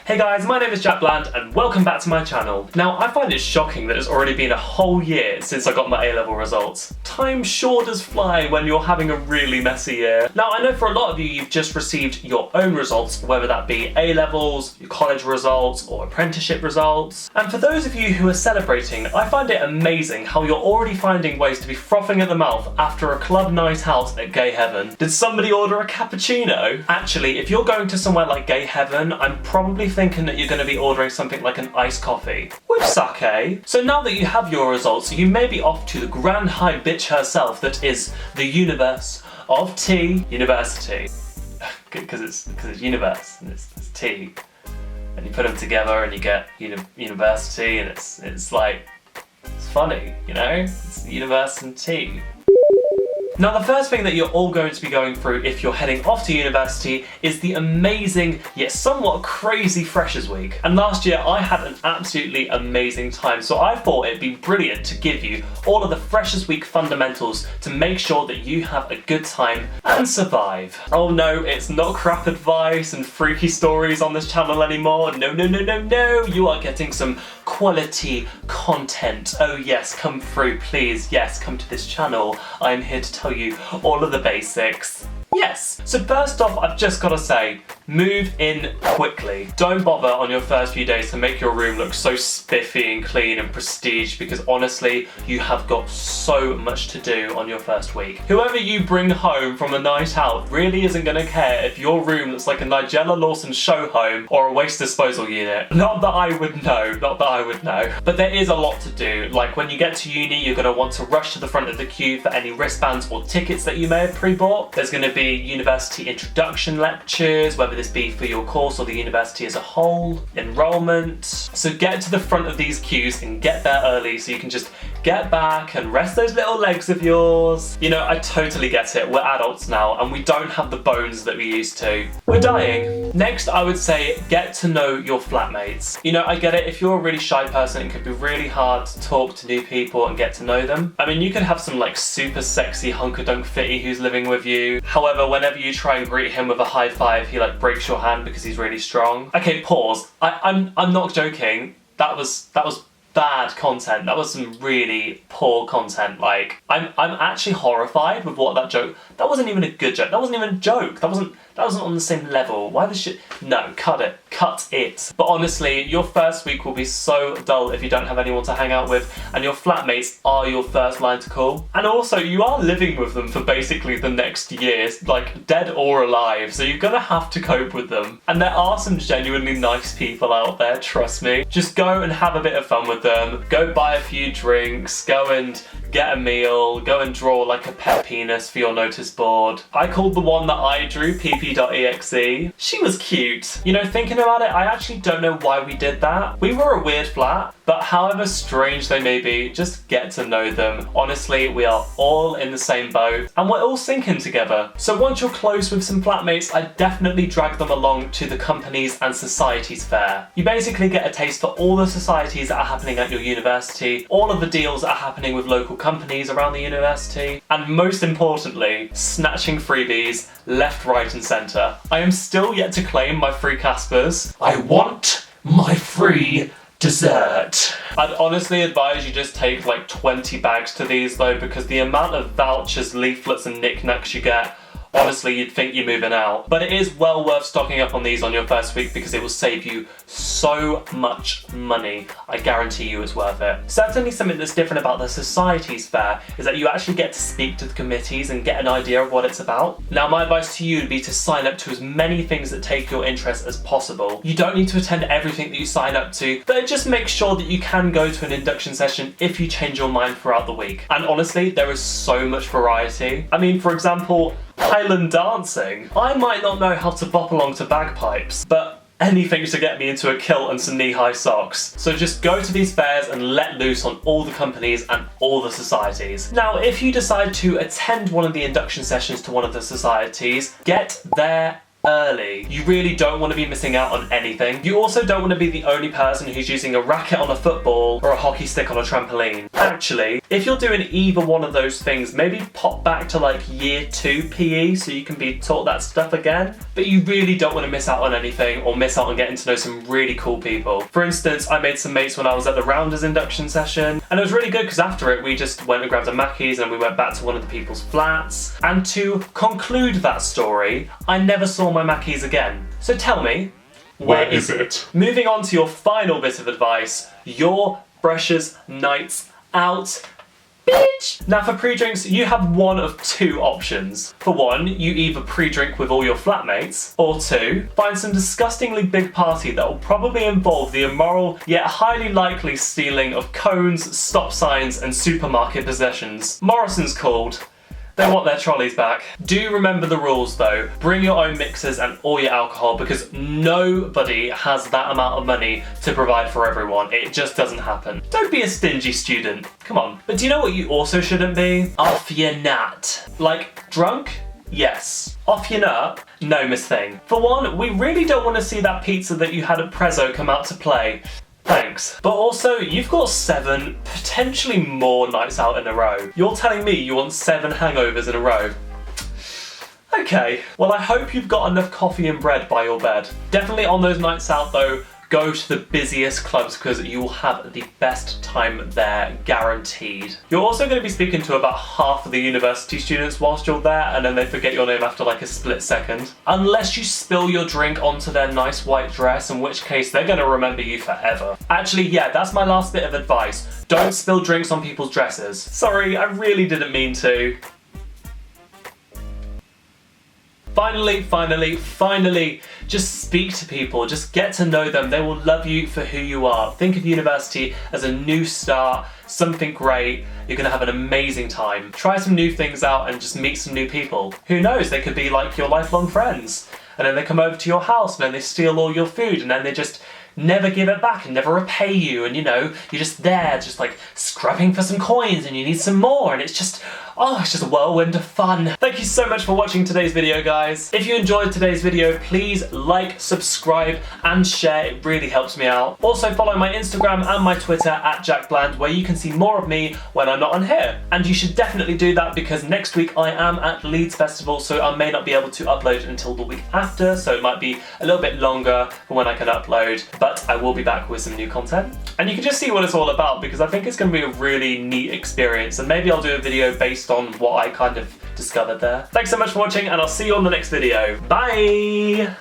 Hey guys, my name is Jack Bland and welcome back to my channel. Now, I find it shocking that it's already been a whole year since I got my A-level results. Time sure does fly when you're having a really messy year. Now, I know for a lot of you, you've just received your own results, whether that be A-levels, your college results, or apprenticeship results. And for those of you who are celebrating, I find it amazing how you're already finding ways to be frothing at the mouth after a club night out at Gay Heaven. Did somebody order a cappuccino? Actually, if you're going to somewhere like Gay Heaven, I'm probably thinking that you're going to be ordering something like an iced coffee with sake. So now that you have your results, you may be off to the grand high bitch herself that is the universe of tea university. Because it's universe and it's tea, and you put them together and you get university, and it's like, it's funny, you know? It's the universe and tea. Now, the first thing that you're all going to be going through if you're heading off to university is the amazing, yet somewhat crazy Freshers Week. And last year I had an absolutely amazing time, so I thought it'd be brilliant to give you all of the Freshers Week fundamentals to make sure that you have a good time and survive. Oh no, it's not crap advice and freaky stories on this channel anymore. No, you are getting some quality content. Oh yes, come through, please. Yes, come to this channel. I'm here to tell you all of the basics. Yes. So first off, I've just got to say, move in quickly. Don't bother on your first few days to make your room look so spiffy and clean and prestige, because honestly, you have got so much to do on your first week. Whoever you bring home from a night out really isn't going to care if your room looks like a Nigella Lawson show home or a waste disposal unit. Not that I would know. But there is a lot to do. Like when you get to uni, you're going to want to rush to the front of the queue for any wristbands or tickets that you may have pre-bought. There's going to be university introduction lectures, whether this be for your course or the university as a whole, enrollment. So get to the front of these queues and get there early so you can just get back and rest those little legs of yours. You know, I totally get it. We're adults now and we don't have the bones that we used to. We're dying. Next, I would say get to know your flatmates. You know, I get it. If you're a really shy person, it could be really hard to talk to new people and get to know them. I mean, you could have some like super sexy hunker-dunk fitty who's living with you. However, whenever you try and greet him with a high five, he like breaks your hand because he's really strong. Okay, pause. I'm not joking. That was bad content. That was some really poor content. Like, I'm actually horrified with what that joke. That wasn't even a good joke. That wasn't even a joke. That wasn't on the same level. Why the shit? No, cut it. But honestly, your first week will be so dull if you don't have anyone to hang out with, and your flatmates are your first line to call. And also, you are living with them for basically the next year, like dead or alive, so you're gonna have to cope with them. And there are some genuinely nice people out there, trust me. Just go and have a bit of fun with them. Go buy a few drinks, go and get a meal, go and draw like a pet penis for your notice board. I called the one that I drew pp.exe. She was cute. You know, thinking about it, I actually don't know why we did that. We were a weird flat, but however strange they may be, just get to know them. Honestly, we are all in the same boat and we're all sinking together. So once you're close with some flatmates, I definitely drag them along to the companies and societies fair. You basically get a taste for all the societies that are happening at your university, all of the deals that are happening with local companies around the university, and most importantly, snatching freebies left, right and centre. I am still yet to claim my free Caspers. I want my free dessert. I'd honestly advise you just take like 20 bags to these though, because the amount of vouchers, leaflets and knickknacks you get, honestly, you'd think you're moving out. But it is well worth stocking up on these on your first week because it will save you so much money. I guarantee you it's worth it. Certainly something that's different about the Societies Fair is that you actually get to speak to the committees and get an idea of what it's about. Now, my advice to you would be to sign up to as many things that take your interest as possible. You don't need to attend everything that you sign up to, but just make sure that you can go to an induction session if you change your mind throughout the week. And honestly, there is so much variety. I mean, for example, Highland dancing. I might not know how to bop along to bagpipes, but anything to get me into a kilt and some knee-high socks. So just go to these fairs and let loose on all the companies and all the societies. Now, if you decide to attend one of the induction sessions to one of the societies, get there early. You really don't want to be missing out on anything. You also don't want to be the only person who's using a racket on a football or a hockey stick on a trampoline. Actually, if you're doing either one of those things, maybe pop back to like year 2 PE so you can be taught that stuff again. But you really don't want to miss out on anything or miss out on getting to know some really cool people. For instance, I made some mates when I was at the Rounders induction session, and it was really good because after it we just went and grabbed a Mackey's and we went back to one of the people's flats. And to conclude that story, I never saw my Mackey's again. So tell me, where is it? Moving on to your final bit of advice, your freshers' nights out. Bitch! Now for pre-drinks, you have one of 2 options. For one, you either pre-drink with all your flatmates, or 2, find some disgustingly big party that will probably involve the immoral yet highly likely stealing of cones, stop signs and supermarket possessions. Morrison's called. They want their trolleys back. Do remember the rules though. Bring your own mixers and all your alcohol because nobody has that amount of money to provide for everyone. It just doesn't happen. Don't be a stingy student. Come on. But do you know what you also shouldn't be? Off your nut. Like, drunk? Yes. Off your nut? No, Miss Thing. For one, we really don't want to see that pizza that you had at Prezzo come out to play. Thanks. But also, you've got 7, potentially more nights out in a row. You're telling me you want 7 hangovers in a row? Okay, well I hope you've got enough coffee and bread by your bed. Definitely on those nights out though, go to the busiest clubs because you will have the best time there, guaranteed. You're also going to be speaking to about half of the university students whilst you're there, and then they forget your name after like a split second. Unless you spill your drink onto their nice white dress, in which case they're going to remember you forever. Actually, yeah, that's my last bit of advice. Don't spill drinks on people's dresses. Sorry, I really didn't mean to. Finally, just speak to people, just get to know them. They will love you for who you are. Think of university as a new start, something great. You're gonna have an amazing time. Try some new things out and just meet some new people. Who knows, they could be like your lifelong friends. And then they come over to your house and then they steal all your food and then they just never give it back and never repay you, and you know, you're just there just like scrubbing for some coins and you need some more, and it's just, oh, it's just a whirlwind of fun. Thank you so much for watching today's video, guys. If you enjoyed today's video, please like, subscribe and share. It really helps me out. Also follow my Instagram and my Twitter at @JackBland, where you can see more of me when I'm not on here. And you should definitely do that because next week I am at Leeds Festival, so I may not be able to upload until the week after, so it might be a little bit longer for when I can upload, but I will be back with some new content. And you can just see what it's all about because I think it's going to be a really neat experience, and maybe I'll do a video based on what I kind of discovered there. Thanks so much for watching, and I'll see you on the next video. Bye!